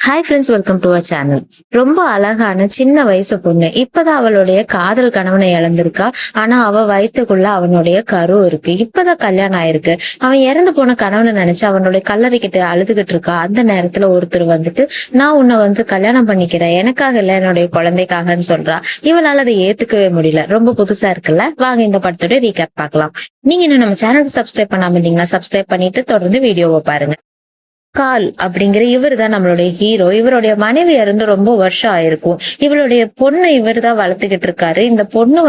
Hi friends, welcome to our channel. ரொம்ப அழகான சின்ன வயசு பொண்ணு இப்பதான் அவளுடைய காதல் கணவனை இழந்திருக்கா. ஆனா அவ வயித்துக்குள்ள அவனுடைய கரு இருக்கு. இப்பதான் கல்யாணம் ஆயிருக்கு. அவன் இறந்து போன கணவனை நினைச்சு அவனுடைய கல்லறை கிட்ட அழுதுகிட்டு இருக்கா. அந்த நேரத்துல ஒருத்தர் வந்துட்டு, நான் உன்னை கல்யாணம் பண்ணிக்கிறேன், எனக்காக இல்ல என்னுடைய குழந்தைக்காகன்னு சொல்றா. இவளால அதை ஏத்துக்கவே முடியல. ரொம்ப புதுசா இருக்குல்ல. வாங்க இந்த படத்தோட ரீகேப் பார்க்கலாம். நீங்க இன்னும் நம்ம சேனலுக்கு சப்ஸ்கிரைப் பண்ணாம இருந்தீங்கன்னா சப்ஸ்கிரைப் பண்ணிட்டு தொடர்ந்து வீடியோவை பாருங்க. கால் அப்படிங்கிற இவர் தான் நம்மளுடைய ஹீரோ. இவருடைய மனைவி இருந்து ரொம்ப வருஷம் ஆயிருக்கும். இவளுடைய பொண்ணு இவர் தான் வளர்த்துக்கிட்டு இருக்காரு. இந்த பொண்ணு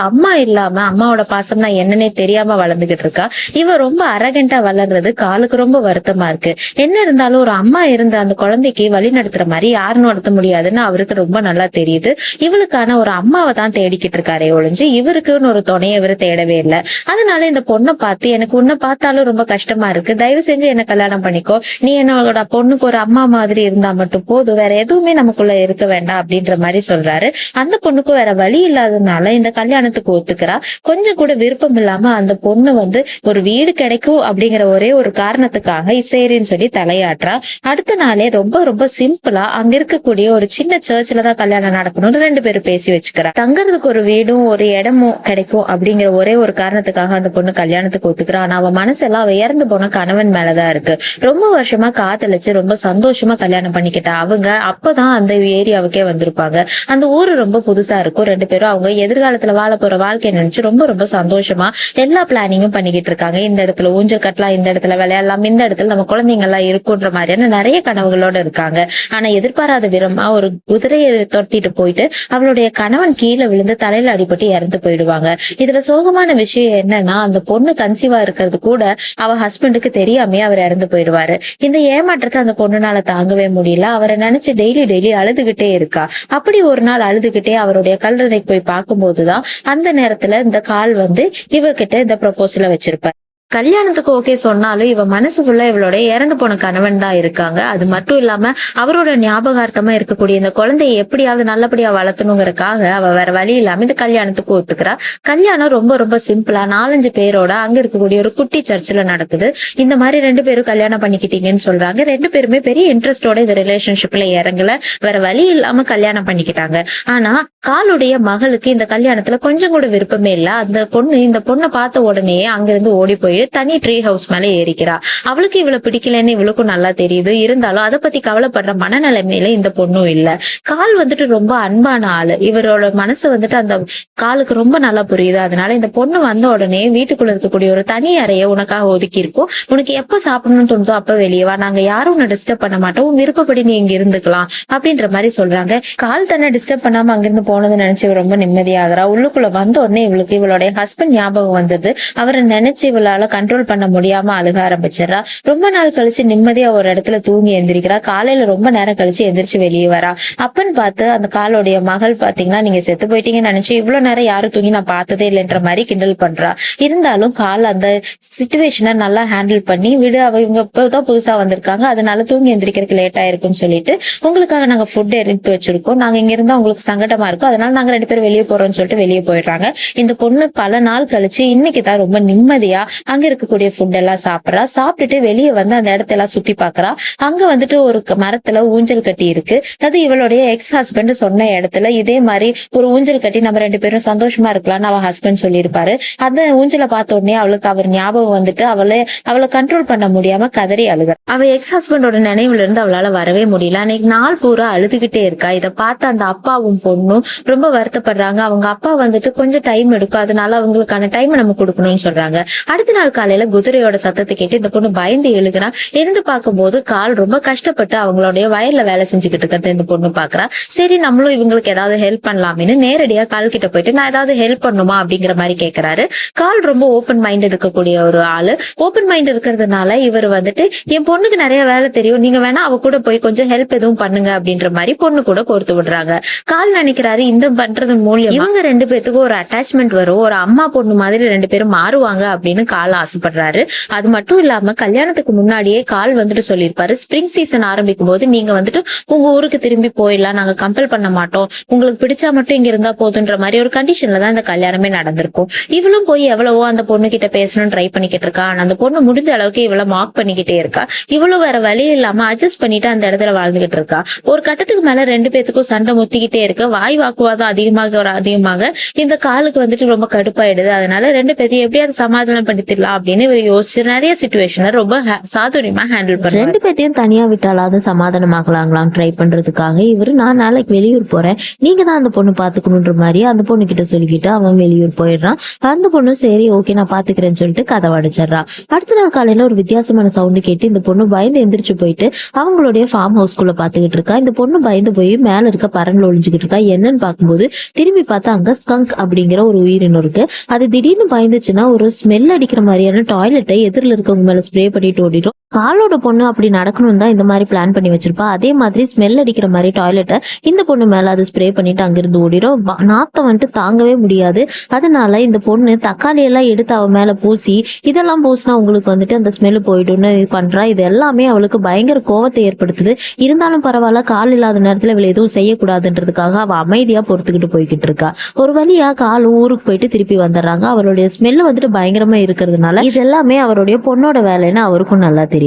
அம்மா இல்லாம அம்மாவோட பாசம்னா என்னன்னே தெரியாம வளர்ந்துகிட்டு இருக்கா. இவ ரொம்ப அரகண்டா வளர்றது காலுக்கு ரொம்ப வருத்தமா இருக்கு. என்ன இருந்தாலும் ஒரு அம்மா இருந்து அந்த குழந்தைக்கு வழி நடத்துற மாதிரி யாரும் நடத்த முடியாதுன்னு அவருக்கு ரொம்ப நல்லா தெரியுது. இவளுக்கான ஒரு அம்மாவை தான் தேடிக்கிட்டு இருக்காரே ஒழிஞ்சு இவருக்குன்னு ஒரு துணையை இவரு தேடவே இல்லை. அதனால இந்த பொண்ணை பார்த்து, எனக்கு உன்னை பார்த்தாலும் ரொம்ப கஷ்டமா இருக்கு, தயவு செஞ்சு என்ன கல்யாணம் பண்ணிக்கோ, நீ என்னோட பொண்ணுக்கு ஒரு அம்மா மாதிரி இருந்தா மட்டும் போதும், வேற எதுவுமே நமக்குள்ள இருக்க வேண்டாம் அப்படின்ற மாதிரி சொல்றாரு. அந்த பொண்ணுக்கு வேற வழி இல்லாததுனால இந்த கல்யாணத்துக்கு ஒத்துக்கிறா. கொஞ்சம் கூட விருப்பம் இல்லாம அந்த பொண்ணு ஒரு வீடு கிடைக்கும் அப்படிங்கிற ஒரே ஒரு காரணத்துக்காக சரின்னு சொல்லி தலையாட்டுறா. அடுத்த நாளே ரொம்ப ரொம்ப சிம்பிளா அங்க இருக்கக்கூடிய ஒரு சின்ன சர்ச்ல தான் கல்யாணம் நடக்கணும்னு ரெண்டு பேரும் பேசி வச்சுக்கிறா. தங்கறதுக்கு ஒரு வீடும் ஒரு இடமும் கிடைக்கும் அப்படிங்கிற ஒரே ஒரு காரணத்துக்காக அந்த பொண்ணு கல்யாணத்துக்கு ஒத்துக்கிறா. ஆனா அவ மனசெல்லாம் அவ இறந்து போன கணவன் மேலதான் இருக்கு. ரொம்ப வருஷமா காதலிச்சு ரொம்ப சந்தோஷமா கல்யாணம் பண்ணிக்கிட்டா. அவங்க அப்பதான் அந்த ஏரியாவுக்கே வந்திருப்பாங்க. அந்த ஊரு ரொம்ப புதுசா இருக்கும். ரெண்டு பேரும் அவங்க எதிர்காலத்துல வாழ போற வாழ்க்கையை நினைச்சு ரொம்ப ரொம்ப சந்தோஷமா எல்லா பிளானிங்கும் பண்ணிக்கிட்டு இருக்காங்க. இந்த இடத்துல ஊஞ்சல் கட்டலாம், இந்த இடத்துல விளையாடலாம், இந்த இடத்துல நம்ம குழந்தைங்க எல்லாம் இருக்குன்ற மாதிரியான நிறைய கனவுகளோட இருக்காங்க. ஆனா எதிர்பாராத விதமா ஒரு குதிரையை துரத்திட்டு போயிட்டு அவளுடைய கணவன் கீழே விழுந்து தலையில அடிபட்டு இறந்து போயிடுவாங்க. இதுல சோகமான விஷயம் என்னன்னா, அந்த பொண்ணு கன்சீவா இருக்கிறது கூட அவ ஹஸ்பண்டுக்கு தெரியாமே அவர் இறந்து போயிடுவாரு. இந்த ஏமாற்றத்தை அந்த பொண்ணுனால தாங்கவே முடியல. அவரை நினைச்சு டெய்லி டெய்லி அழுதுகிட்டே இருக்கா. அப்படி ஒரு நாள் அழுதுகிட்டே அவருடைய கல்லறைக்கு போய் பார்க்கும்போதுதான் அந்த நேரத்துல இந்த கால் இவகிட்ட இந்த ப்ரொபோசலை வச்சிருப்பார். கல்யாணத்துக்கு ஓகே சொன்னாலும் இவ மனசுக்குள்ள இவளோட இறந்து போன கணவன் தான் இருக்காங்க. அது மட்டும் இல்லாம அவரோட ஞாபகார்த்தமா இருக்கக்கூடிய இந்த குழந்தையை எப்படியாவது நல்லபடியா வளர்த்தணுங்கிறதுக்காக அவ வேற வழி இல்லாம இந்த கல்யாணத்துக்கு ஒத்துக்கிறா. கல்யாணம் ரொம்ப ரொம்ப சிம்பிளா 4-5 பேரோட அங்க இருக்கக்கூடிய ஒரு குட்டி சர்ச்சில் நடக்குது. இந்த மாதிரி ரெண்டு பேரும் கல்யாணம் பண்ணிக்கிட்டீங்கன்னு சொல்றாங்க. ரெண்டு பேருமே பெரிய இன்ட்ரெஸ்டோட இந்த ரிலேஷன்ஷிப்ல இறங்கல, வேற வழி இல்லாம கல்யாணம் பண்ணிக்கிட்டாங்க. ஆனா காலுடைய மகளுக்கு இந்த கல்யாணத்துல கொஞ்சம் கூட விருப்பமே இல்ல. அந்த பொண்ணு இந்த பொண்ணை பார்த்த உடனே அங்கிருந்து ஓடி போய் தனி ட்ரீ ஹவுஸ் மேல ஏறிக்கிறா. அவளுக்கு இவ்வளவு பிடிக்கலன்னு இவளுக்கும் நல்லா தெரியுது. இருந்தாலும் அதை பத்தி கவலைப்படுற மனநிலைமையில இந்த பொண்ணும் இல்ல. கால் ரொம்ப அன்பான ஆளு. இவரோட மனசு அந்த காலுக்கு ரொம்ப நல்லா புரியுது. அதனால இந்த பொண்ணு வந்த உடனே வீட்டுக்குள்ள இருக்கக்கூடிய ஒரு தனி அறையை உனக்காக ஒதுக்கி இருக்கும், உனக்கு எப்ப சாப்பிடணும்னு தோணுதோ அப்ப வெளியே வா, நாங்க யாரும் உன்னை டிஸ்டர்ப் பண்ண மாட்டோம், உன் விருப்பப்படி நீ இங்க இருந்துக்கலாம் அப்படின்ற மாதிரி சொல்றாங்க. கால் தன்னை டிஸ்டர்ப் பண்ணாம அங்கிருந்து போனது நினைச்சு ரொம்ப நிம்மதியாகிறா. உள்ளுக்குள்ள வந்த உடனே இவளுடைய ஹஸ்பண்ட் ஞாபகம் வந்தது. அவரை நினைச்சு இவளால கண்ட்ரோல் பண்ண முடியாம அழுக ஆரம்பிச்சிடறா. ரொம்ப நாள் கழிச்சு நிம்மதியா ஒரு இடத்துல தூங்கி எந்திரிக்கிறா. காலையில ரொம்ப நேரம் கழிச்சு எந்திரிச்சு வெளியே வரா. அப்பன்னு பார்த்து அந்த காலோடைய மகள் பாத்தீங்கன்னா, நீங்க செத்து போயிட்டீங்கன்னு நினைச்சு இவ்வளவு நேரம் யாரும் தூங்கி நான் பார்த்ததே இல்லைன்ற மாதிரி கிண்டல் பண்றா. இருந்தாலும் கால் அந்த சிச்சுவேஷனை நல்லா ஹேண்டில் பண்ணி விடு, இவங்க இப்பதான் புதுசா வந்திருக்காங்க, அதனால தூங்கி எந்திரிக்கிறதுக்கு லேட் ஆயிருக்குன்னு சொல்லிட்டு உங்களுக்காக நாங்க ஃபுட் எடுத்து வச்சிருக்கோம், நாங்க இங்க இருந்தா உங்களுக்கு சங்கடமா இருக்கும், அதனால நாங்க ரெண்டு பேரும் வெளியே போறோம்னு சொல்லிட்டு வெளியே போயிடுறாங்க. இந்த பொண்ணு பல நாள் கழிச்சு இன்னைக்குதான் ரொம்ப நிம்மதியா அங்க இருக்கக்கூடிய ஃபுட் எல்லாம் சாப்பிடறா. சாப்பிட்டுட்டு வெளியே அந்த இடத்த எல்லாம் சுத்தி பாக்குறா. அங்க ஒரு மரத்துல ஊஞ்சல் கட்டி இருக்கு. அது இவளுடைய எக்ஸ் ஹஸ்பண்ட் சொன்ன இடத்துல இதே மாதிரி ஒரு ஊஞ்சல் கட்டி நம்ம ரெண்டு பேரும் சந்தோஷமா இருக்கலாம்னு அவ ஹஸ்பண்ட் சொல்லியிருப்பாரு. அந்த ஊஞ்சலை பார்த்த உடனே அவளுக்கு அவர் ஞாபகம் அவளை கண்ட்ரோல் பண்ண முடியாம கதறி அழுக. அவ எக்ஸ் ஹஸ்பண்டோட நினைவுல இருந்து அவளால வரவே முடியல. அன்னைக்கு நாள் பூரா அழுதுகிட்டே இருக்கா. இதை பார்த்து அந்த அப்பாவும் பொண்ணும் ரொம்ப வருத்தப்படுறாங்க. அவங்க அப்பா கொஞ்சம் டைம் எடுக்கும், அதனால அவங்களுக்கான டைம் நம்ம கொடுக்கணும்னு சொல்றாங்க. அடுத்த நாள் காலையில குதிரையோட சத்தத்தை கேட்டு இந்த பொண்ணு பயந்து எழுகிறா. இருந்து பார்க்கும்போது கால் ரொம்ப கஷ்டப்பட்டு அவங்களுடைய வயல்ல வேலை செஞ்சுக்கிட்டு இருக்கிறது இந்த பொண்ணு பாக்குறா. சரி நம்மளும் இவங்களுக்கு ஏதாவது ஹெல்ப் பண்ணலாம்னு நேரடியா கால் கிட்ட போயிட்டு நான் ஏதாவது ஹெல்ப் பண்ணுமா அப்படிங்கிற மாதிரி கேட்கிறாரு. கால் ரொம்ப ஓப்பன் மைண்ட் இருக்கக்கூடிய ஒரு ஆளு. ஓப்பன் மைண்ட் இருக்கிறதுனால இவர் என் பொண்ணுக்கு நிறைய வேலை தெரியும், நீங்க வேணா அவ கூட போய் கொஞ்சம் ஹெல்ப் எதுவும் பண்ணுங்க அப்படின்ற மாதிரி பொண்ணு கூட கோர்த்து விடுறாங்க. கால் நினைக்கிறாரு, பண்றாரு. இந்த பண்றது மூலியம் இவங்க 2 பேத்துக்கும் ஒரு அட்டாச்மெண்ட் வரும். ஒரு அம்மா பொண்ணு மாதிரி 2 பேரும் மாறுவாங்க அப்படின்னு கால் ஆசைப்படுறாரு. அது மட்டும் இல்லாம கல்யாணத்துக்கு முன்னாடியே கால் வந்துட்டு சொல்லியிருப்பாரு, ஸ்பிரிங் சீசன் ஆரம்பிக்கும் போது நீங்க வந்துட்டு உங்க ஊருக்கு திரும்பி போயிடலாம், நாங்க கம்பல் பண்ண மாட்டோம், உங்களுக்கு பிடிச்சா மட்டும் இங்க இருந்தா போதுன்ற மாதிரி ஒரு கண்டிஷன்ல தான் இந்த கல்யாணமே நடந்திருக்கும். இவளும் போய் எவ்வளவோ அந்த பொண்ணு கிட்ட பேசணும்னு ட்ரை பண்ணிக்கிட்டு இருக்கா. ஆனா அந்த பொண்ணு முடிஞ்ச அளவுக்கு இவள மார்க் பண்ணிக்கிட்டே இருக்கா. இவளும் வேற வழி இல்லாம அட்ஜஸ்ட் பண்ணிட்டு அந்த இடத்துல வாழ்ந்துகிட்டு இருக்கா. ஒரு கட்டத்துக்கு மேல 2 பேத்துக்கும் சண்டை முத்திக்கிட்டே இருக்கு. வாய் வாக்குவாதம் அதிகமாக இந்த காலுக்கு வந்துட்டு ரொம்ப கடுப்பாயிடுது. அதனால 2 பேத்தையும் எப்படியாவது சமாதானம் படுத்திடலாம் அப்படின்னு இவர் யோசிச்சு நிறைய சிச்சுவேஷனை ரொம்ப சாதுரியமா ஹேண்டில் பண்றாரு. 2 பேத்தையும் தனியா விட்டாலாவது சமாதானமாகலாங்களாம் ட்ரை பண்றதுக்காக இவரு, நான் நாளைக்கு வெளியூர் போறேன், நீங்க தான் அந்த பொண்ணு பாத்துக்கணுன்ற மாதிரி அந்த பொண்ணு கிட்ட சொல்லிக்கிட்டு அவன் வெளியூர் போயிடுறான். அந்த பொண்ணு சரி ஓகே நான் பாத்துக்கிறேன்னு சொல்லிட்டு கதவை அடைச்சிடறா. அடுத்த நாள் காலையில ஒரு வித்தியாசமான சவுண்டு கேட்டு இந்த பொண்ணு பயந்து எந்திரிச்சு போயிட்டு அவங்களுடைய ஃபார்ம் ஹவுஸ்குள்ள பாத்துக்கிட்டு இருக்கா. இந்த பொண்ணு பயந்து போய் மேல இருக்க பரன்ல ஒளிஞ்சுக்கிட்டு இருக்கா. என்னன்னு பாக்கும்போது திரும்பி பார்த்தா அங்க ஸ்கங்க் அப்படிங்கிற ஒரு உயிரினம் இருக்கு. அது திடீர்னு பயந்துச்சுன்னா ஒரு ஸ்மெல் அடிக்கிற மாதிரியான டாய்லெட்டை எதிரில் இருக்கவங்க மேல ஸ்ப்ரே பண்ணிட்டு ஓடிடும். காலோட பொண்ணு அப்படி நடக்கணும் தான் இந்த மாதிரி பிளான் பண்ணி வச்சிருப்பா. அதே மாதிரி ஸ்மெல் அடிக்கிற மாதிரி டாய்லெட்டை இந்த பொண்ணு மேல அது ஸ்ப்ரே பண்ணிட்டு அங்கிருந்து ஓடிடும். நாத்தம் வந்துட்டு தாங்கவே முடியாது. அதனால இந்த பொண்ணு தக்காளி எல்லாம் எடுத்து அவ மேல பூசி, இதெல்லாம் பூசினா உங்களுக்கு வந்துட்டு அந்த ஸ்மெல் போயிடும்னு பண்றா. இது எல்லாமே அவளுக்கு பயங்கர கோவத்தை ஏற்படுத்துது. இருந்தாலும் பரவாயில்ல, கால் இல்லாத நேரத்துல இவள் எதுவும் செய்யக்கூடாதுன்றதுக்காக அவ அமைதியா பொறுத்துக்கிட்டு போய்கிட்டு இருக்கா. ஒரு வழியா கால் ஊருக்கு போயிட்டு திருப்பி வந்துடுறாங்க. அவளுடைய ஸ்மெல் வந்துட்டு பயங்கரமா இருக்கிறதுனால இது எல்லாமே அவருடைய பொண்ணோட வேலைன்னு அவருக்கும் நல்லா தெரியும்.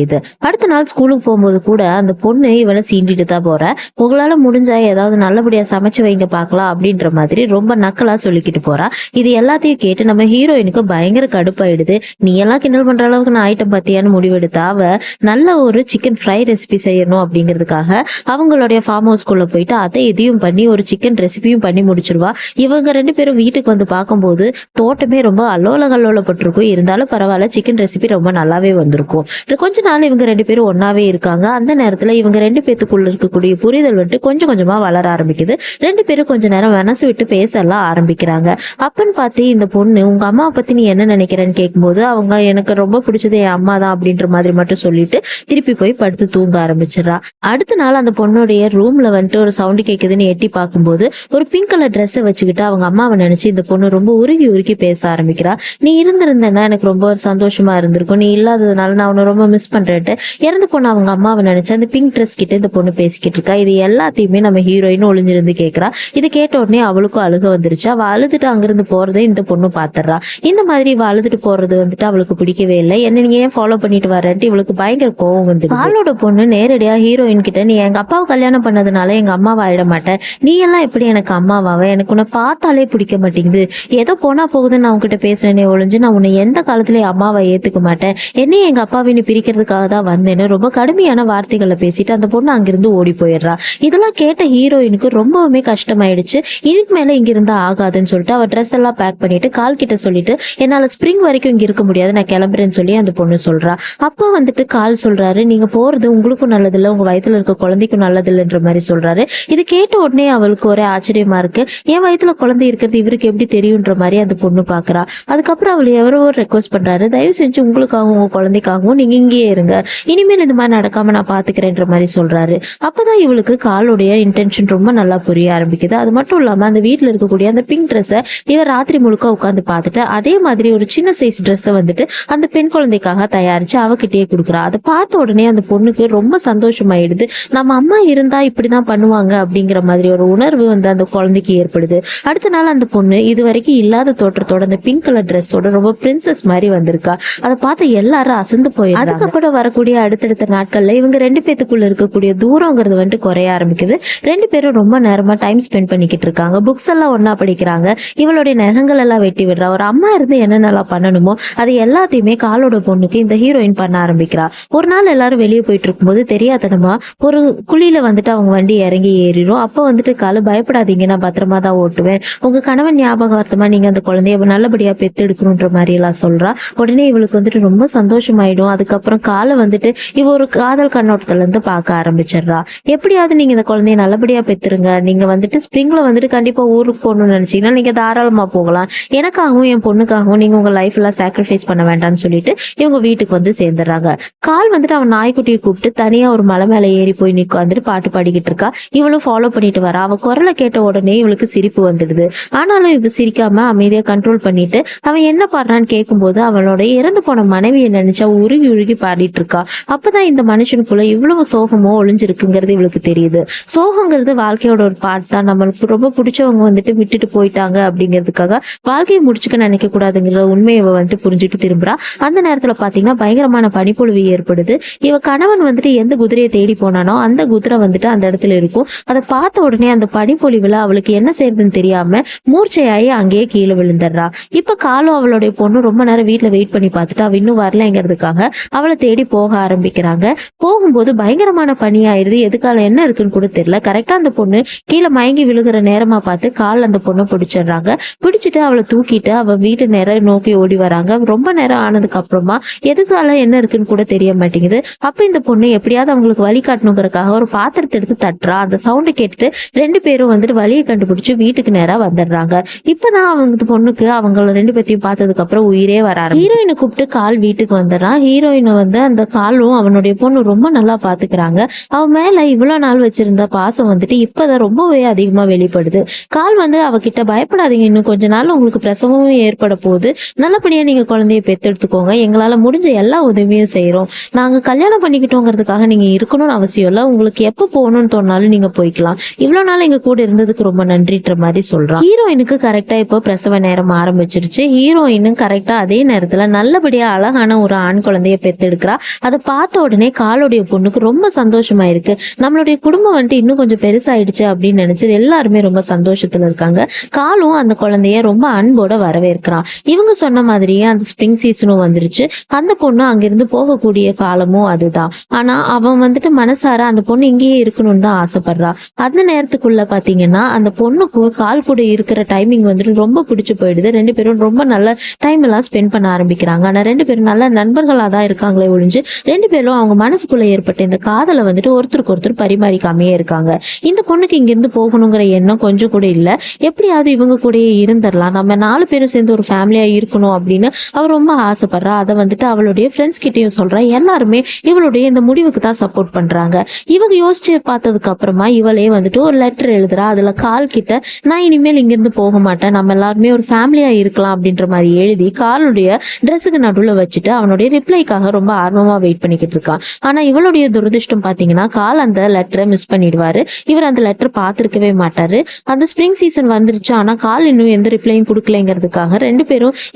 அடுத்த நாள் ஸ்கூலுக்கு போகும்போது கூட அந்த பொண்ணு இவளை சீண்டிட்டு தான் போற, உங்களால முடிஞ்சா ஏதாவது நல்லபடியா சமைச்சு வைங்க பாக்கலாம் அப்படின்ற மாதிரி ரொம்ப நக்கலா சொல்லிக்கிட்டு போறா. இது எல்லாத்தையும் கேட்டு நம்ம ஹீரோயினுக்கு பயங்கர கடுப்பாயிடுது. நீ எல்லாம் கிண்டல் பண்ற அளவுக்கு நான் ஐட்டம் பத்தியான்னு முடிவெடுத்தா அவ நல்ல ஒரு சிக்கன் ஃப்ரை ரெசிபி செய்யணும் அப்படிங்கிறதுக்காக அவங்களுடைய ஃபார்ம் ஹவுஸ்குள்ள போயிட்டு அதை இதையும் பண்ணி ஒரு சிக்கன் ரெசிபியும் பண்ணி முடிச்சிருவா. இவங்க 2 பேரும் வீட்டுக்கு வந்து பார்க்கும்போது தோட்டமே ரொம்ப அல்லோலப்பட்டிருக்கும். இருந்தாலும் பரவாயில்ல, சிக்கன் ரெசிபி ரொம்ப நல்லாவே வந்திருக்கும். கொஞ்ச நாள் இவங்க 2 பேரும் ஒன்னாவே இருக்காங்க. அந்த நேரத்துல இவங்க 2 பேத்துக்குள்ள இருக்கக்கூடிய புரிதல் வந்துட்டு கொஞ்சம் கொஞ்சமா வளர ஆரம்பிக்குது. 2 பேரும் கொஞ்ச நேரம் மனசு விட்டு பேசலாம் ஆரம்பிக்கிறாங்க. அப்பன்னு பார்த்து இந்த பொண்ணு, உங்க அம்மாவை பத்தி நீ என்ன நினைக்கிறேன்னு கேட்கும்போது அவங்க எனக்கு ரொம்ப பிடிச்சது என் அம்மா தான் அப்படின்ற மாதிரி மட்டும் சொல்லிட்டு திருப்பி போய் படுத்து தூங்க ஆரம்பிச்சிடறா. அடுத்த நாள் அந்த பொண்ணுடைய ரூம்ல வந்துட்டு ஒரு சவுண்டு கேட்குதுன்னு எட்டி பார்க்கும்போது ஒரு பிங்க் கலர் ட்ரெஸ்ஸை வச்சுக்கிட்டு அவங்க அம்மாவை நினைச்சு இந்த பொண்ணு ரொம்ப உருகி பேச ஆரம்பிக்கிறா. நீ இருந்திருந்தேன்னா எனக்கு ரொம்ப சந்தோஷமா இருந்திருக்கும், நீ இல்லாததுனால நான் உன்னை ரொம்ப மிஸ் பண்றேன்ட்டு இறந்து போன அவங்க அம்மாவை நினைச்சு அந்த பிங்க் ட்ரெஸ் கிட்ட இந்த பொண்ணு பேசிக்கிட்டு இருக்கா. இது எல்லாத்தையுமே நம்ம ஹீரோயின் ஒளிஞ்சிருந்து கேட்கறா. இது கேட்ட உடனே அவளுக்கும் அழுக வந்துருச்சு. அவ அழுதுட்டு அங்கிருந்து போறதை இந்த பொண்ணு பாத்துறா. இந்த மாதிரி இவ அழுதுட்டு போறது வந்துட்டு அவளுக்கு பிடிக்கவே இல்லை. என்ன நீங்க ஏன் ஃபாலோ பண்ணிட்டு வரேன்ட்டு இவளுக்கு பயங்கர கோவம் வந்து காலோட பொண்ணு நேரடியா ஹீரோயின் கிட்ட, நீ எங்க அப்பாவை கல்யாணம் பண்ணதுனால எங்க அம்மாவை ஆயிட மாட்டேன், நீ எல்லாம் எப்படி எனக்கு அம்மாவாவ, எனக்கு உன்னை பார்த்தாலே பிடிக்க மாட்டேங்குது, ஏதோ போனா போகுதுன்னு நான் உங்ககிட்ட பேசுறேனே ஒழிஞ்சு நான் உன்னை எந்த காலத்திலயும் அம்மாவை ஏத்துக்க மாட்டேன், என்னையும் எங்க அப்பாவின்னு பிரிக்கிறதுக்காக தான் வந்தேன்னு ரொம்ப கடுமையான வார்த்தைகளை பேசிட்டு அந்த பொண்ணு அங்கிருந்து ஓடி போயிடுறா. இதெல்லாம் கேட்ட ஹீரோயினுக்கு ரொம்பவுமே கஷ்டமாயிடுச்சு. இதுக்கு மேல இங்க இருந்தா ஆகாதுன்னு சொல்லிட்டு அவ ட்ரெஸ் எல்லாம் பேக் பண்ணிட்டு கால் கிட்ட சொல்லிட்டு, என்னால ஸ்பிரிங் வரைக்கும் இங்க இருக்க முடியாது, நான் கிளம்புறேன்னு சொல்லி அந்த பொண்ணு சொல்றா. அப்ப வந்துட்டு கால் சொல்றாரு, நீங்க போறது உங்களுக்கும் நல்லது இல்ல, உங்க வயித்துல இருக்க குழந்தைக்கும் நல்லது இல்லைன்ற மாதிரி சொல்றாரு. இது கேட்ட உடனே அவளுக்கு ஒரே ஆச்சரியமா இருக்கு. என் வயித்துல குழந்தை இருக்கிறது இவருக்கு எப்படி தெரியுன்ற மாதிரி அந்த பொண்ணு பாக்குறா. அதுக்கப்புறம் அவள் எவரோ ரெக்வஸ்ட் பண்றாரு, தயவு செஞ்சு உங்களுக்காகவும் உங்க குழந்தைக்காகவும் நீங்க இங்கேயே இருங்க, இனிமேல் இந்த மாதிரி நடக்காம நான் பாத்துக்கிறேன்ற மாதிரி சொல்றாரு. அப்பதான் இவளுக்கு காலுடைய இன்டென்ஷன் ரொம்ப நல்லா புரிய ஆரம்பிக்குது. அது மட்டும் இல்லாம அந்த வீட்டுல இருக்கக்கூடிய அந்த பிங்க் ட்ரெஸ்ஸை இவர் ராத்திரி முழுக்க உட்காந்து பார்த்துட்டு அதே மாதிரி ஒரு சின்ன சைஸ் ட்ரெஸ்ஸை வந்துட்டு அந்த பெண் குழந்தைக்காக தயாரிச்சு அவகிட்டயே கொடுக்குறா. அதை பார்த்த உடனே அந்த பொண்ணுக்கு ரொம்ப சந்தோஷமாயிடுது. நம்ம அம்மா இருந்தா இப்படிதான் பண்ணுவாங்க அப்படிங்கிற மாதிரி ஒரு உணர்வு வந்து அந்த குழந்தைக்கு ஏற்படுது. அடுத்த நாள் அந்த பொண்ணு இது வரைக்கும் இல்லாத தோற்றத்தோட அந்த பிங்க் கலர் ட்ரெஸ்ஸோட ரொம்ப பிரின்சஸ் மாதிரி வந்திருக்கா. அதை பார்த்து எல்லாரும் அசந்து போயிடுறாங்க. அதுக்கப்புறம் வரக்கூடிய அடுத்தடுத்த நாட்கள்ல இவங்க 2 பேத்துக்குள்ள இருக்கக்கூடிய தூரங்கிறது வந்துட்டு குறைய ஆரம்பிக்குது. 2 பேரும் ரொம்ப நேரமா டைம் ஸ்பெண்ட் பண்ணிக்கிட்டு இருக்காங்க. புக்ஸ் எல்லாம் ஒன்னா படிக்கிறாங்க. இவளுடைய நகங்கள் எல்லாம் வெட்டி விடுறா. ஒரு அம்மா இருந்து என்னென்னலாம் பண்ணணுமோ அது எல்லாத்தையுமே காலோட பொண்ணுக்கு இந்த ஹீரோயின் பண்ண ஆரம்பிக்கிறா. ஒரு நாள் எல்லாரும் வெளியே போயிட்டு இருக்கும்போது தெரியாதனமா ஒரு குழியில வந்துட்டு அவங்க வண்டி இறங்கி ஏறிடும். அப்போ வந்துட்டு காலு, பயப்படாதீங்க, நான் பத்திரமா தான் ஓட்டுவேன், உங்க கணவன் ஞாபகார்த்தமா நீங்க அந்த குழந்தைய நல்லபடியா பெத்தெடுக்கணுன்ற மாதிரி எல்லாம் சொல்றா. உடனே இவளுக்கு வந்துட்டு ரொம்ப சந்தோஷமாயிடும். அதுக்கப்புறம் காலை வந்துட்டு இவ ஒரு காதல் கண்ணோட்டத்துல இருந்து பார்க்க ஆரம்பிச்சிடுறா. எப்படியாவது நீங்க இந்த குழந்தைய நல்லபடியா பெத்துருங்க, நீங்க வந்துட்டு ஸ்பிரிங்ல வந்துட்டு கண்டிப்பா ஊருக்கு போகணும்னு நினைச்சீங்கன்னா நீங்க தாராளமா போகலாம், எனக்காகவும் என் பொண்ணுக்காகவும் நீங்க உங்க லைஃப் எல்லாம் சாக்ரிஃபைஸ் பண்ண வேண்டாம்னு சொல்லிட்டு இவங்க வீட்டுக்கு வந்து சேர்ந்துடுறாங்க. கால் வந்துட்டு அவன் நாய்க்குட்டியை கூப்பிட்டு தனியா ஒரு மலை மேல ஏறி போய் வந்துட்டு பாட்டு பாடிக்கிட்டு இருக்கா. இவளும் ஃபாலோ பண்ணிட்டு வரா. அவ குரலை கேட்ட உடனே இவளுக்கு சிரிப்பு வந்துடுது. ஆனாலும் இவ சிரிக்காம அமைதியா கண்ட்ரோல் பண்ணிட்டு அவன் என்ன பாடுறான்னு கேட்கும்போது அவளோட இறந்து போன மனைவியை நினைச்சா உருகி உருகி பாடிட்டு இருக்கா. அப்பதான் இந்த மனுஷனுக்குள்ள இவ்வளவு சோகமோ ஒளிஞ்சிருக்குங்கிறது இவளுக்கு தெரியுது. சோகங்கிறது வாழ்க்கையோட ஒரு பார்ட் தான். நம்மளுக்கு ரொம்ப பிடிச்சவங்க வந்துட்டு விட்டுட்டு போயிட்டாங்க அப்படிங்கிறதுக்காக வாழ்க்கையை முடிச்சுக்க நினைக்க கூடாதுங்கிற உண்மையை இவ வந்துட்டு புரிஞ்சுட்டு திரும்புறா. அந்த நேரத்துல பாத்தீங்கன்னா பயங்கரமான பனிப்பொழிவு ஏற்படுது. இவ கணவன் வந்துட்டு எந்த குதிரையை தேடி போனானோ அந்த குதிரை வந்துட்டு அந்த இடத்துல இருக்கும். அதை பார்த்த உடனே அந்த பனிப்பொழிவுல அவளுக்கு என்ன செய்யறதுன்னு தெரியாம மூர்ச்சையாயி அங்கேயே கீழே விழுந்துடுறா. இப்ப காலும் அவளுடைய பொண்ணு ரொம்ப நேரம் வீட்டுல வெயிட் பண்ணி பார்த்துட்டு அவ இன்னும் வரலைங்கிறதுக்காக அவளை தேடி போக ஆரம்பிக்கிறாங்க. போகும்போது பயங்கரமான பனி ஆயிருது. எதுக்கால என்ன இருக்குன்னு கூட தெரியல. கரெக்டா அந்த பொண்ணு கீழே மயங்கி விழுகிற நேரமா பார்த்து கால் அந்த பொண்ணை பிடிச்சிடுறாங்க. பிடிச்சிட்டு அவளை தூக்கிட்டு அவ வீட்டு நேரம் நோக்கி ஓடி வராங்க. ரொம்ப நேரம் ஆனதுக்கு அப்புறமா எதுக்கால என்ன இருக்குன்னு கூட தெரிய மாட்டேங்குது. அப்ப இந்த பொண்ணு எப்படியாவது அவங்களுக்கு வழி காட்டணுங்கிறதுக்காக ஒரு பாத்திரத்தை எடுத்து தட்டுறா. அந்த சவுண்டு கேட்டுட்டு ரெண்டு பேரும் வந்துட்டு வழியை கண்டுபிடிச்சு வீட்டுக்கு நேரா வந்துடுறாங்க. இப்பதான் அவங்க பொண்ணுக்கு அவங்கள ரெண்டு பேத்தையும் பார்த்ததுக்கு அப்புறம் உயிரே வர ஹீரோயினை கூப்பிட்டு கால் வீட்டுக்கு வந்துடுறான். ஹீரோயினை வந்து அந்த காலும் அவனுடைய பொண்ணு ரொம்ப நல்லா பாத்துக்கிறாங்க. அவன் மேல இவ்வளவு நாள் வச்சிருந்த பாசம் வந்துட்டு இப்பதான் ரொம்பவே அதிகமா வெளிப்படுது. கால் வந்து அவகிட்ட பயப்படாதீங்க, இன்னும் கொஞ்ச நாள் உங்களுக்கு பிரசவமும் ஏற்பட போகுது, நல்லபடியா நீங்க குழந்தைய பெத்தெடுத்துக்கோங்க, எங்களால முடிஞ்ச எல்லா உதவியும் செய்யறோம், நாங்க கல்யாணம் பண்ணிக்கிட்டோங்கிறதுக்காக நீங்க இருக்கணும்னு அவசியம் இல்ல, உங்களுக்கு எப்ப போகணும்னு தோணாலும் நீங்க போய்க்கலாம், இவ்வளவு நாள் எங்க கூட இருந்ததுக்கு ரொம்ப நன்றின்ற மாதிரி சொல்றான். ஹீரோயினுக்கு கரெக்டா இப்போ பிரசவ நேரம் ஆரம்பிச்சிருச்சு. ஹீரோயினும் கரெக்டா அதே நேரத்துல நல்லபடியா அழகான ஒரு ஆண் குழந்தைய பெத்தெடுக்கிறா. அதை பார்த்த உடனே காலுடைய பொண்ணுக்கு ரொம்ப சந்தோஷமா இருக்கு. நம்மளுடைய குடும்பம் வந்துட்டு இன்னும் கொஞ்சம் பெருசாயிடுச்சு அப்படின்னு நினைச்சது எல்லாருமே ரொம்ப சந்தோஷத்துல இருக்காங்க. காலும் அந்த குழந்தைய ரொம்ப அன்போட வரவேற்கிறான். இவங்க சொன்ன மாதிரியே அந்த ஸ்ப்ரிங் சீசனும் வந்துருச்சு. அந்த பொண்ணு அங்கிருந்து போகக்கூடிய காலமும் அதுதான். ஆனா அவன் வந்துட்டு மனசார அந்த பொண்ணு இங்கேயே இருக்கணும்னு தான் ஆசைப்படுறா. அந்த நேரத்துக்குள்ள பாத்தீங்கன்னா அந்த பொண்ணுக்கு கால் கூட இருக்கிற டைமிங் வந்துட்டு ரொம்ப பிடிச்சு போயிடுது. ரெண்டு பேரும் ரொம்ப நல்ல டைம் எல்லாம் ஸ்பெண்ட் பண்ண ஆரம்பிக்கிறாங்க. ஆனா ரெண்டு பேரும் நல்ல நண்பர்களா தான் இருக்காங்களே ஒழிஞ்சு ரெண்டு பேரும் அவங்க மனசுக்குள்ள ஏற்பட்ட இந்த காதலை வந்துட்டு ஒருத்தருக்கு ஒருத்தர் பரிமாறிக்காமையே இருக்காங்க. இந்த பொண்ணுக்கு இங்கிருந்து போகணுங்கிற எண்ணம் கொஞ்சம் கூட இல்ல. எப்படியாவது இவங்க கூடயே இருந்துடலாம், நம்ம 4 பேரும் சேர்ந்து ஒரு ஃபேமிலியா இருக்கணும் அப்படின்னு அவ ரொம்ப ஆசைப்படுறா. அதை வந்துட்டு அவளுடைய ஃப்ரெண்ட்ஸ் கிட்டயும் சொல்றா. எல்லாருமே இவளுடைய இந்த முடிவுக்கு தான் சப்போர்ட் பண்றாங்க. இவங்க யோசிச்சு பார்த்ததுக்கு அப்புறமா இவளே வந்துட்டு ஒரு லெட்டர் எழுதுறா. அதுல கால் கிட்ட நான் இனிமேல் இங்கிருந்து போக மாட்டேன், நம்ம எல்லாருமே ஒரு ஃபேமிலியா இருக்கலாம் அப்படின்ற மாதிரி எழுதி காலுடைய ட்ரெஸ்ஸுக்கு நடுவில் வச்சுட்டு அவனுடைய ரிப்ளைக்காக ரொம்ப ஆர்வமா வெயிட் பண்ணிக்கிட்டு இருக்கான். ஆனா இவளுடைய துரதிருஷ்டம் பாத்தீங்கன்னா கால் அந்த லெட்டரை மிஸ் பண்ணிடுவாரு. இவர் அந்த லெட்டர் பார்த்திருக்கவே மாட்டாரு. அந்த ஸ்ப்ரிங் சீசன் வந்துருச்சு, ஆனா கால் இன்னும் எந்த ரிப்ளையும் கொடுக்கலைங்கிறதுக்காக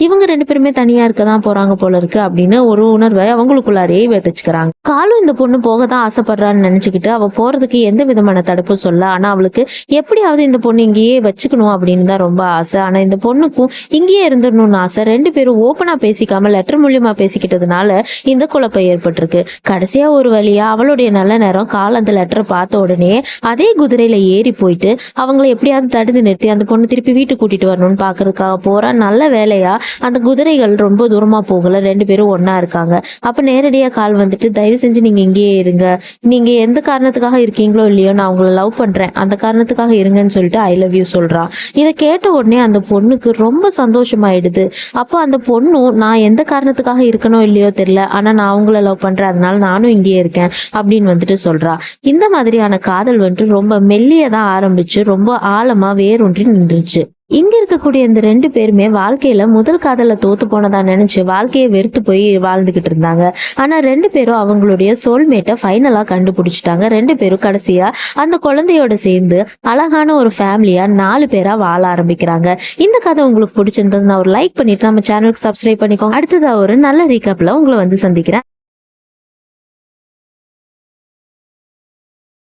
இவங்க ரெண்டு பேருமே தனியா இருக்கதான் போறாங்க போல இருக்கு அப்படின்னு ஒரு உணர்வை அவங்களுக்குள்ளாரே விதைச்சுக்கிறாங்க. காலும் இந்த பொண்ணு போக தான் ஆசைப்படுறான்னு நினைச்சுக்கிட்டு அவ போறதுக்கு எந்த விதமான தடுப்பும் சொல்ல. ஆனா அவளுக்கு எப்படியாவது இந்த பொண்ணு இங்கேயே வச்சுக்கணும் அப்படின்னு தான் ரொம்ப ஆசை. ஆனா இந்த பொண்ணுக்கும் இங்கேயே இருந்துடணும்னு ஆசை. ரெண்டு பேரும் ஓப்பனா பேசிக்காம லெட்டர் மூலியமா பேசிக்கிட்டதுனால இந்த குழப்பம் ஏற்பட்டிருக்கு. கடைசியா ஒரு வழியா அவளுடைய நல்ல நேரம் கால் அந்த லெட்டரை பார்த்த உடனே அதே குதிரையில ஏறி போயிட்டு அவங்கள எப்படியாவது தடுத்து நிறுத்தி அந்த பொண்ணு திருப்பி வீட்டுக்கு கூட்டிட்டு வரணும்னு பாக்குறதுக்காக போறா. நல்ல வேலையா அந்த குதிரைகள் ரொம்ப தூரமா போகல, ரெண்டு பேரும் ஒன்னா இருக்காங்க. அப்ப நேரடியா கால் வந்துட்டு தயவு செஞ்சு நீங்க இங்கேயே இருங்க, நீங்க எந்த காரணத்துக்காக இருக்கீங்களோ இல்லையோ நான் உங்களை லவ் பண்றேன், அந்த காரணத்துக்காக இருங்கன்னு சொல்லிட்டு ஐ லவ் யூ சொல்றா. இதை கேட்ட உடனே அந்த பொண்ணுக்கு ரொம்ப சந்தோஷமாயிடுது. அப்போ அந்த பொண்ணும் நான் எந்த காரணத்துக்காக இருக்கணும் இல்லையோ தெரியல, ஆனா நான் அவங்கள லவ் பண்றேன், அதனால நானும் இங்கேயே இருக்கேன் அப்படின்னு வந்துட்டு சொல்றா. இந்த மாதிரியான காதல் வந்துட்டு ரொம்ப மெல்லியதான் ஆரம்பிச்சு ரொம்ப ஆழமா வேரூன்றி நின்றுச்சு. இங்க இருக்கக்கூடிய இந்த ரெண்டு பேருமே வாழ்க்கையில முதல் காதல தோத்து போனதா நினைச்சு வாழ்க்கையை வெறுத்து போய் வாழ்ந்துகிட்டு இருந்தாங்க. ஆனா ரெண்டு பேரும் அவங்களுடைய சோல்மேட்டை ஃபைனலா கண்டுபிடிச்சிட்டாங்க. ரெண்டு பேரும் கடைசியா அந்த குழந்தையோட சேர்ந்து அழகான ஒரு ஃபேமிலியா 4 பேரா வாழ ஆரம்பிக்கிறாங்க. இந்த கதை உங்களுக்கு பிடிச்சிருந்ததுன்னா ஒரு லைக் பண்ணிட்டு நம்ம சேனலுக்கு சப்ஸ்கிரைப் பண்ணிக்கோங்க. அடுத்ததா ஒரு நல்ல ரீகப்ல உங்களை வந்து சந்திக்கிறேன்.